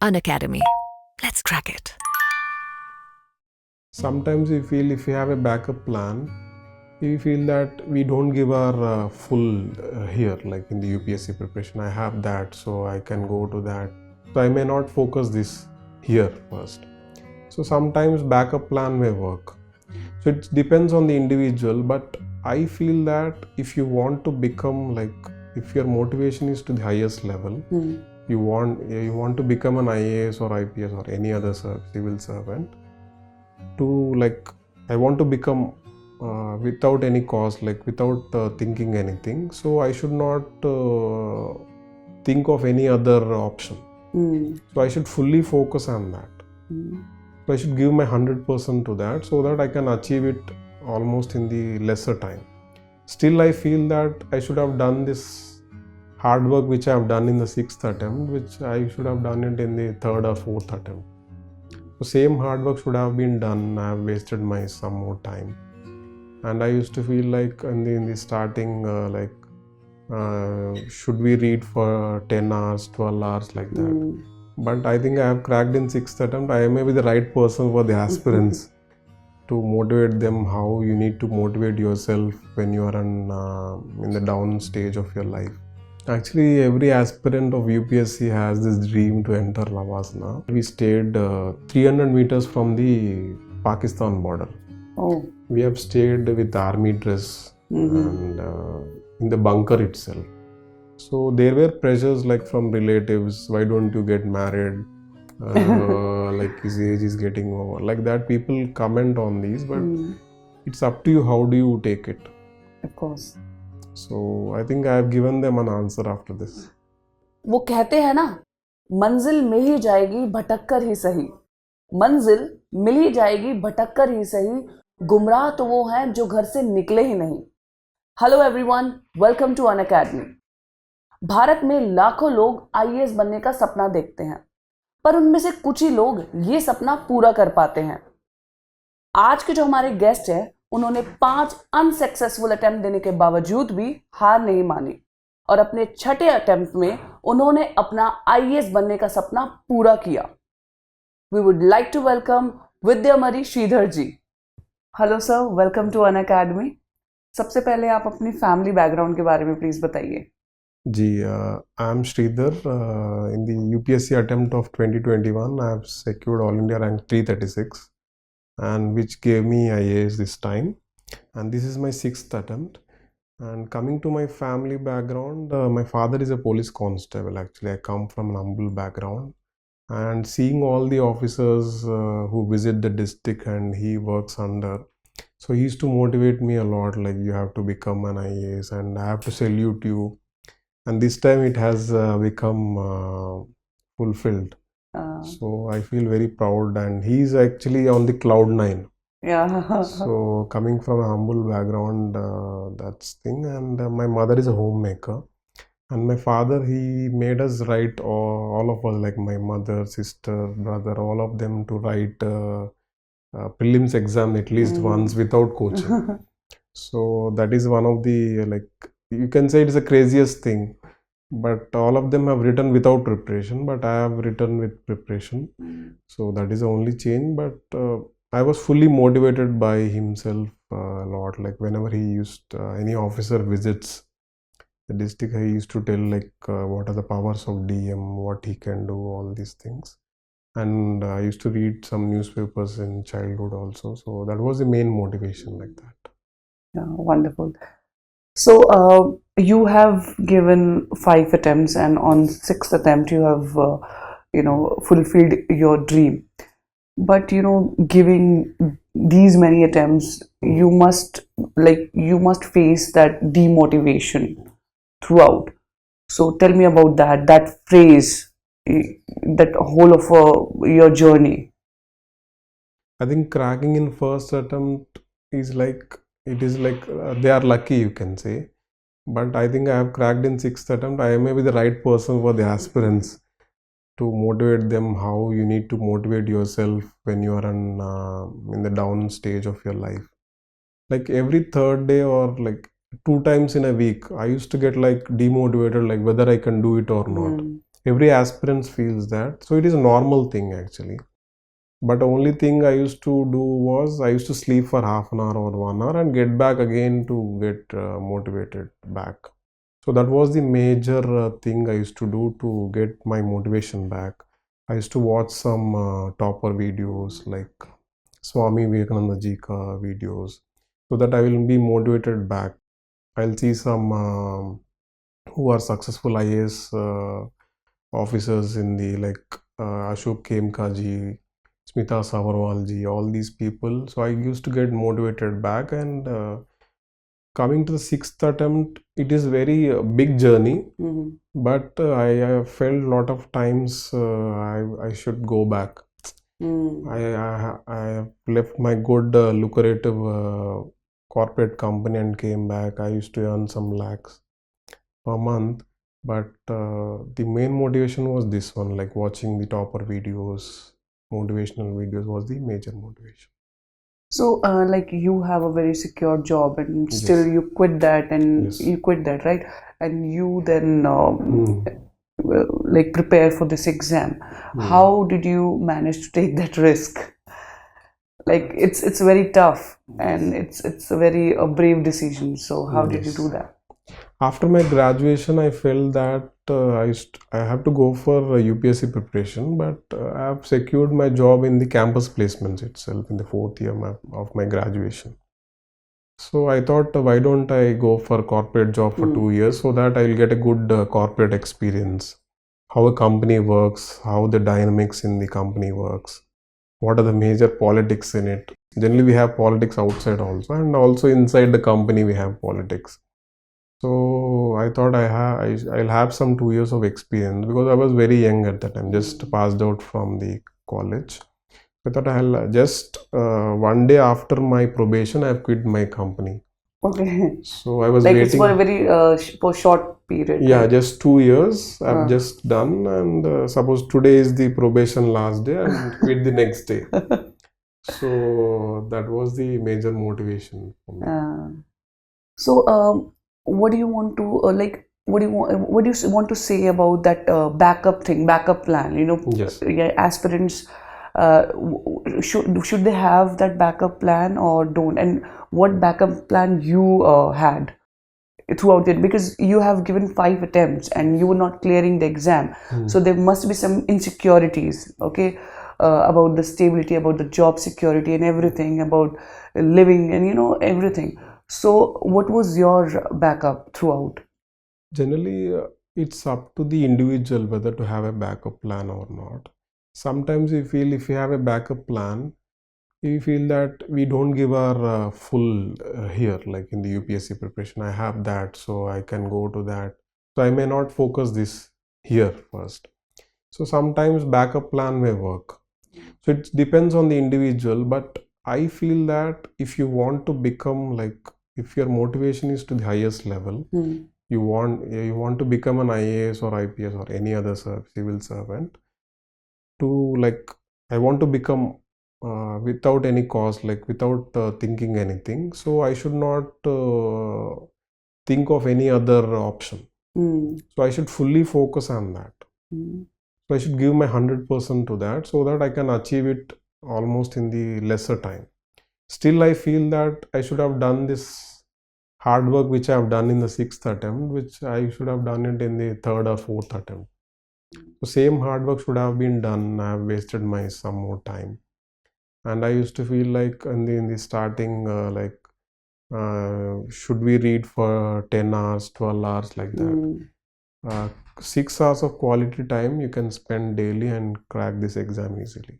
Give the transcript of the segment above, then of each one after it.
Unacademy. Let's crack it. Sometimes we feel if we have a backup plan, we feel that we don't give our full here, like in the UPSC preparation. I have that, so I can go to that. So I may not focus this here first. So sometimes backup plan may work. So it depends on the individual, but I feel that if you want to become if your motivation is to the highest level, you want to become an IAS or IPS or any other civil servant, I want to become without any cost, without thinking anything. So I should not think of any other option. So I should fully focus on that. So I should give my 100% to that so that I can achieve it almost in the lesser time. Still, I feel that I should have done this hard work which I have done in the 6th attempt, which I should have done it in the 3rd or 4th attempt. So same hard work should have been done. I have wasted some more time. And I used to feel like in the starting, should we read for 10 hours, 12 hours like that. But I think I have cracked in 6th attempt. I may be the right person for the aspirants to motivate them how you need to motivate yourself when you are in the down stage of your life. Actually, every aspirant of UPSC has this dream to enter Lavasana. We stayed 300 meters from the Pakistan border. Oh. We have stayed with army dress and in the bunker itself. So there were pressures from relatives, why don't you get married, his age is getting over, like that people comment on these, but it's up to you how do you take it. Of course. So I think I have given them an answer after this. वो कहते हैं ना, मंजिल मिल ही जाएगी भटक कर ही सही, मंजिल मिल ही जाएगी भटक कर ही सही, गुमराह तो वो हैं जो घर से निकले ही नहीं. Hello everyone, welcome to Unacademy. Bharat में लाखों लोग आईएएस बनने का सपना देखते हैं, पर उनमें से कुछ ही लोग ये सपना पूरा कर पाते हैं. आज के जो हमारे गेस्ट हैं, उन्होंने 5 अनसक्सेसफुल अटेम्प्ट देने के बावजूद भी हार नहीं मानी और अपने 6ठे अटेम्प्ट में उन्होंने अपना आईएएस बनने का सपना पूरा किया. We would like to welcome Vidyamari Sridhar ji. Hello sir, welcome to Unacademy. सबसे पहले आप अपनी फैमिली बैकग्राउंड के बारे में प्लीज बताइए. जी, I am Sridhar. In the UPSC attempt of 2021, I have secured All India rank 336, and which gave me IAS this time. And this is my 6th attempt. And coming to my family background, my father is a police constable. Actually, I come from an humble background. And seeing all the officers who visit the district and he works under, so he used to motivate me a lot, like you have to become an IAS and I have to salute you. And this time it has become fulfilled. So I feel very proud, and he is actually on the cloud 9. Yeah. So coming from a humble background, that's thing. And my mother is a homemaker, and my father, he made us write, all of us, like my mother, sister, brother, all of them, to write prelims exam at least once without coaching. So that is one of the, you can say it is the craziest thing, but all of them have written without preparation, but I have written with preparation. So that is the only change. But I was fully motivated by himself a lot. Like whenever he used, any officer visits the district, he used to tell what are the powers of DM, what he can do, all these things. And I used to read some newspapers in childhood also. So that was the main motivation, like that. Yeah, wonderful. So you have given 5 attempts, and on 6th attempt you have fulfilled your dream. But giving these many attempts, you must face that demotivation throughout. So tell me about that phrase, that whole of your journey. I think cracking in first attempt is they are lucky, you can say. But I think I have cracked in 6th attempt. I may be the right person for the aspirants to motivate them how you need to motivate yourself when you are in the down stage of your life. Like every 3rd day or 2 times in a week, I used to get demotivated, whether I can do it or not. Every aspirant feels that. So it is a normal thing actually. But the only thing I used to do was I used to sleep for half an hour or 1 hour and get back again to get motivated back. So that was the major thing I used to do to get my motivation back. I used to watch some topper videos like Swami Vivekananda ji ka videos so that I will be motivated back. I'll see some who are successful IAS officers in the like Ashok Khemka ji, Smita Savarwal ji, all these people. So I used to get motivated back, and coming to the sixth attempt, it is very big journey. But I felt a lot of times I should go back. I have left my good lucrative corporate company and came back. I used to earn some lakhs per month, but the main motivation was this one, like watching the topper videos, motivational videos was the major motivation. So, like you have a very secure job, and Yes. still you quit that, and Yes. you quit that, right? And you then like prepare for this exam. How did you manage to take that risk? Like it's very tough, and it's a very brave decision. So how did you do Yes. that? After my graduation, I felt that I have to go for UPSC preparation, but I have secured my job in the campus placements itself in the fourth year of my graduation. So I thought, why don't I go for corporate job for 2 years so that I'll get a good corporate experience, how a company works, how the dynamics in the company works, what are the major politics in it. Generally, we have politics outside also, and also inside the company we have politics. So I thought I'll have some 2 years of experience because I was very young at that time, just passed out from the college. I thought I'll just one day after my probation, I've quit my company. Okay. So I was Like waiting. it's for a very for short period. Yeah, right? just 2 years I've just done, and suppose today is the probation last day and quit the next day. So that was the major motivation for me. So, what do you want to like? What do you want? What do you want to say about that backup thing, backup plan? Yes. Yeah, aspirants should they have that backup plan or don't? And what backup plan you had throughout it? Because you have given 5 attempts and you were not clearing the exam, so there must be some insecurities. Okay. About the stability, about the job security, and everything, about living, and everything. So, what was your backup throughout? Generally, it's up to the individual whether to have a backup plan or not. Sometimes we feel if we have a backup plan, we feel that we don't give our full here, like in the UPSC preparation. I have that, so I can go to that. So I may not focus this here first. So sometimes backup plan may work. So it depends on the individual, but I feel that if you want to become like, if your motivation is to the highest level, you want to become an IAS or IPS or any other civil servant, to like, I want to become without any cost, like without thinking anything. So I should not think of any other option. So I should fully focus on that. So I should give my 100% to that so that I can achieve it almost in the lesser time. Still, I feel that I should have done this hard work which I have done in the sixth attempt, which I should have done it in the third or fourth attempt. So same hard work should have been done. I have wasted my some more time, and I used to feel like in the starting, like should we read for 10 hours, 12 hours, like that. 6 hours of quality time you can spend daily and crack this exam easily.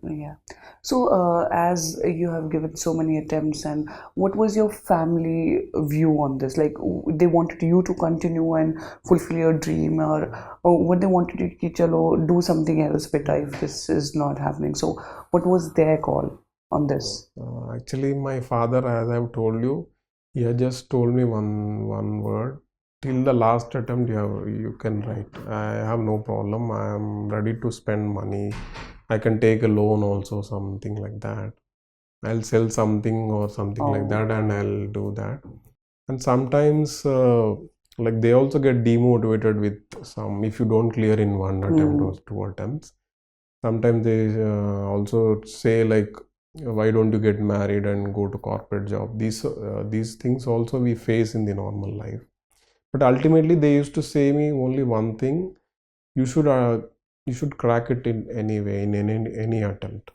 Yeah. So, as you have given so many attempts, and what was your family view on this? Like, they wanted you to continue and fulfill your dream, or what they wanted you to chalo, do something else better if this is not happening. So, what was their call on this? Actually, my father, as I've told you, he had just told me one word. Till the last attempt, you can write. I have no problem. I am ready to spend money. I can take a loan also, something like that. I'll sell something or something like that, and I'll do that. And sometimes like they also get demotivated with some, if you don't clear in one attempt or two attempts. Sometimes they also say like, why don't you get married and go to corporate job? These things also we face in the normal life. But ultimately they used to say me only one thing: you should crack it in any way, in any attempt.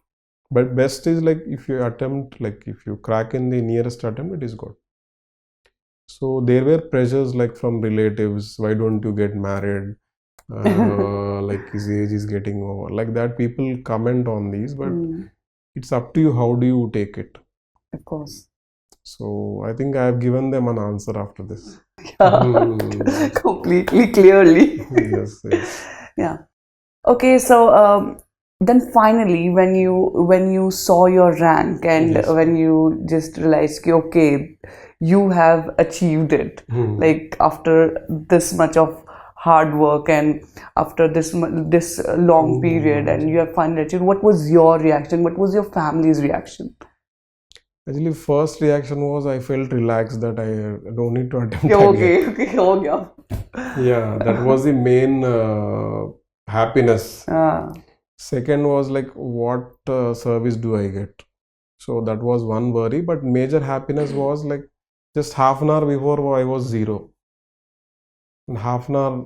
But best is like if you attempt, like if you crack in the nearest attempt, it is good. So there were pressures like from relatives, why don't you get married? Like his age is getting over. Like that, people comment on these, but it's up to you how do you take it. Of course. So I think I have given them an answer after this. Completely clearly. Yes, yes. Yeah. Okay, so then finally, when you saw your rank and Yes. when you just realized, ki, okay, you have achieved it, like after this much of hard work and after this long period, and you have finally achieved, what was your reaction? What was your family's reaction? Actually, first reaction was I felt relaxed that I don't need to attempt Okay, again. okay, ho gaya. Yeah, that was the main happiness. Second was like, what service do I get? So that was one worry, but major happiness was like just half an hour before I was zero. And after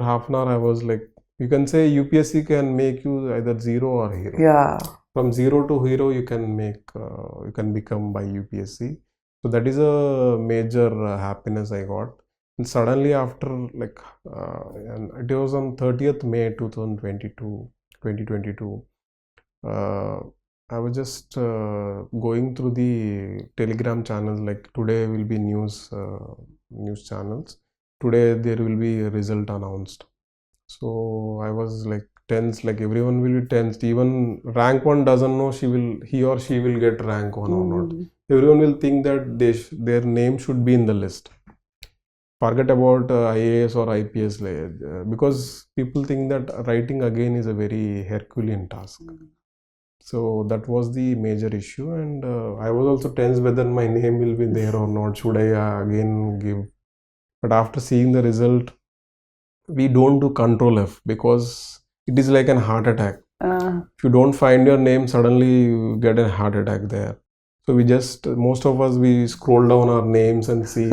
half an hour, I was like, you can say UPSC can make you either zero or hero. Yeah. From zero to hero, you can become by UPSC. So that is a major happiness I got. And suddenly after and it was on 30th May 2022, I was just going through the Telegram channels, like today will be news channels. Today there will be a result announced. So I was like tense, like everyone will be tensed. Even rank one doesn't know he or she will get rank one or not. Everyone will think that their name should be in the list. Forget about IAS or IPS, because people think that writing again is a very Herculean task. So that was the major issue, and I was also tense whether my name will be there or not. Should I again give? But after seeing the result, we don't do Control F because it is like an heart attack. If you don't find your name, suddenly you get a heart attack there. So most of us, we scroll down our names and see.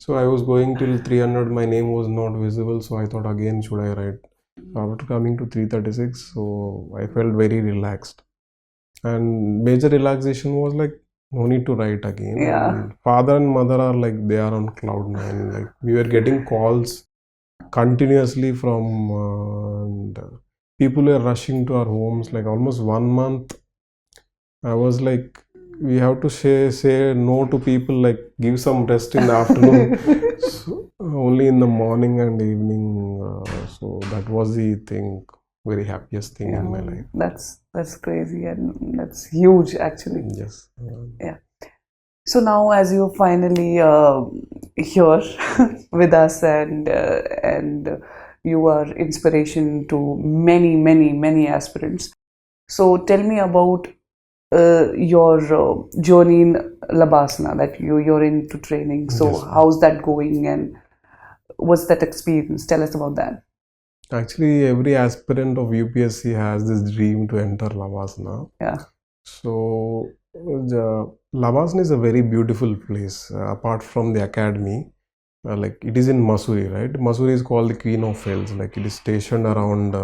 So I was going till 300, my name was not visible. So I thought again, should I write? After coming to 336, so I felt very relaxed. And major relaxation was like, no need to write again. Yeah. And father and mother are like, they are on cloud nine. Like we were getting calls continuously from and people were rushing to our homes. Like almost 1 month, I was like, we have to say no to people, like give some rest in the afternoon. So, only in the morning and evening. So that was the thing, very happiest thing in my life. That's crazy, and that's huge actually. Yes. Yeah. So now, as you're finally here with us, and you are inspiration to many aspirants. So tell me about your journey in Lavasana, that you're into training. So Yes. how's that going, and what's that experience? Tell us about that. Actually, every aspirant of UPSC has this dream to enter Lavasana. Yeah. So Lavasana is a very beautiful place. Apart from the academy, like it is in Mussoorie, right? Mussoorie is called the Queen of Hills. Like it is stationed around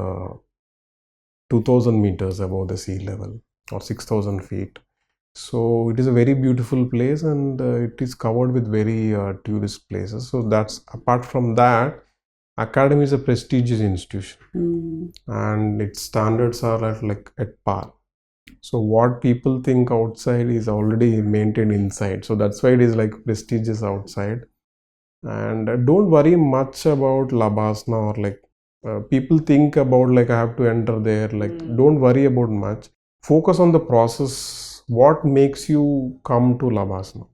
2000 meters above the sea level, or 6000 feet. So it is a very beautiful place, and it is covered with very tourist places. So that's, apart from that, academy is a prestigious institution, and its standards are at par. So what people think outside is already maintained inside. So that's why it is like prestigious outside. And don't worry much about Labasana, or like people think about like I have to enter there. Like don't worry about much. Focus on the process. What makes you come to Labasana?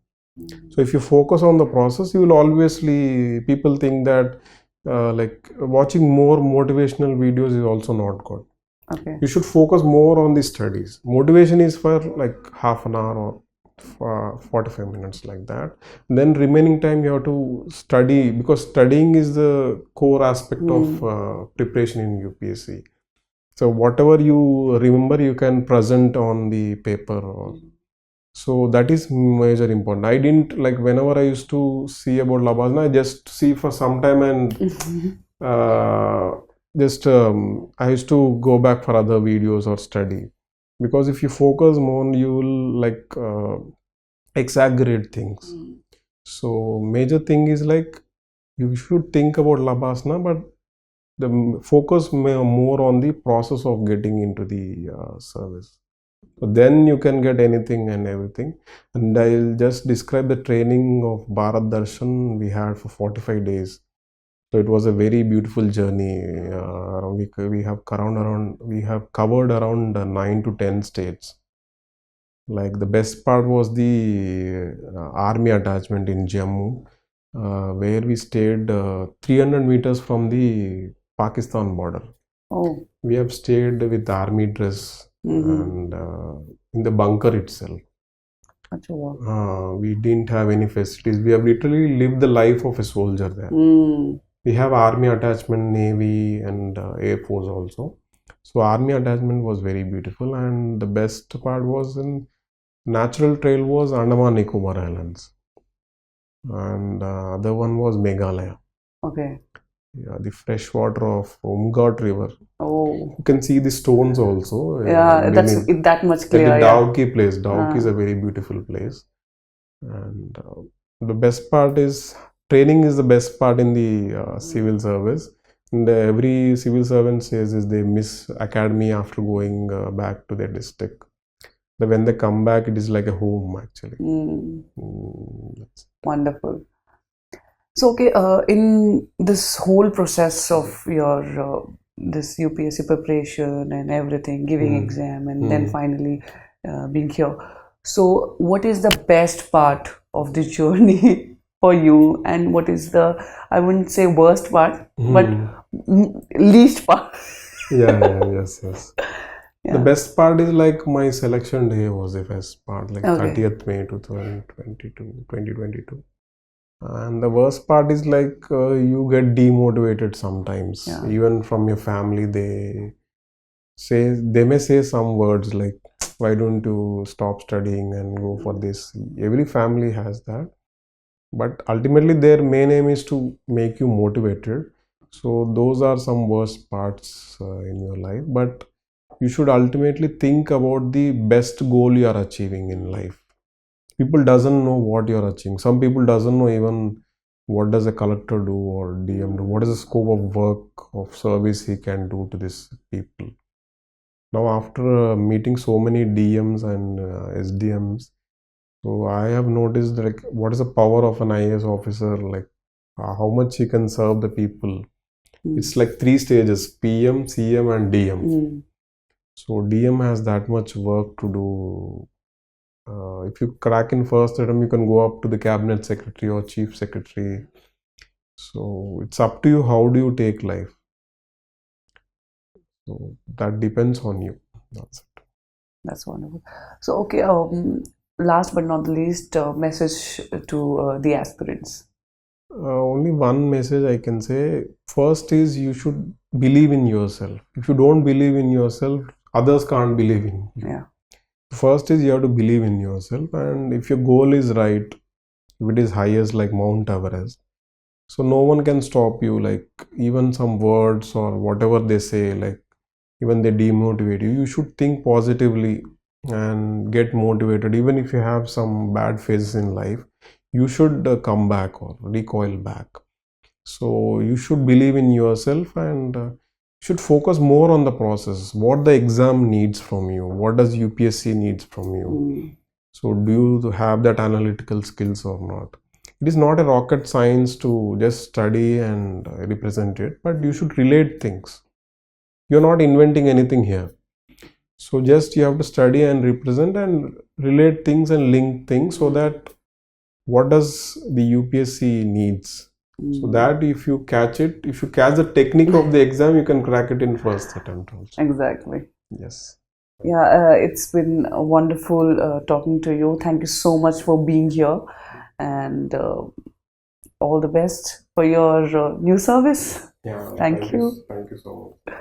So if you focus on the process, you will obviously, people think that like watching more motivational videos is also not good. Okay. You should focus more on the studies. Motivation is for like half an hour or for 45 minutes like that. Then remaining time you have to study, because studying is the core aspect of preparation in UPSC. So whatever you remember, you can present on the paper. So that is major important. I didn't like, whenever I used to see about Lavasana, I just see for some time and just I used to go back for other videos or study, because if you focus more, you will like exaggerate things. So major thing is like, you should think about Lavasana, but the focus more on the process of getting into the service. So then you can get anything and everything. And I'll just describe the training of Bharat Darshan we had for 45 days. So it was a very beautiful journey. We have covered around 9 to 10 states. Like the best part was the army attachment in Jammu, where we stayed 300 meters from the Pakistan border. Oh. We have stayed with army dress and in the bunker itself. We didn't have any facilities. We have literally lived the life of a soldier there. We have army attachment, navy and air force also. So army attachment was very beautiful, and the best part was in natural trail was Andaman Nicobar Islands, and other one was Meghalaya. Okay. Yeah, the fresh water of Umgat River. Oh. You can see the stones also. Yeah, that's that much clear. And the Dauki place. Dauki is a very beautiful place. And the best part is, training is the best part in the civil service. And every civil servant says is they miss academy after going back to their district. But when they come back, it is like a home actually. Wonderful. So, okay, in this whole process of your this UPSC preparation and everything, giving exam and then finally being here. So, what is the best part of the journey for you, and what is the, I wouldn't say worst part, but least part? Yes. Yeah. The best part is like my selection day was the best part, like 30th May 2022. And the worst part is like you get demotivated sometimes. Even from your family, they may say some words like, why don't you stop studying and go for this? Every family has that. But ultimately their main aim is to make you motivated. So those are some worst parts in your life. But you should ultimately think about the best goal you are achieving in life. People doesn't know what you're achieving. Some people doesn't know even what does a collector do or DM do. What is the scope of work, of service he can do to these people. Now after meeting so many DMs and SDMs, so I have noticed like what is the power of an IAS officer, like how much he can serve the people. It's like 3 stages: PM, CM and DM. So DM has that much work to do. If you crack in first attempt, you can go up to the cabinet secretary or chief secretary. So it's up to you, how do you take life? So that depends on you. That's it. That's wonderful. So okay, last but not the least, message to the aspirants. Only one message I can say. First is you should believe in yourself. If you don't believe in yourself, others can't believe in you. Yeah. First is you have to believe in yourself, and if your goal is right, if it is highest like Mount Everest, so no one can stop you. Like even some words or whatever they say, like even they demotivate you, you should think positively and get motivated. Even if you have some bad phases in life, you should come back or recoil back. So you should believe in yourself and should focus more on the process, what the exam needs from you, what does UPSC needs from you. So do you have that analytical skills or not? It is not a rocket science to just study and represent it, but you should relate things. You're not inventing anything here. So just you have to study and represent and relate things and link things, so that what does the UPSC needs. So that if you catch the technique of the exam, you can crack it in first attempt also. Exactly. Yes. Yeah, it's been wonderful talking to you. Thank you so much for being here, and all the best for your new service. Yeah, Thank you. Thank you so much.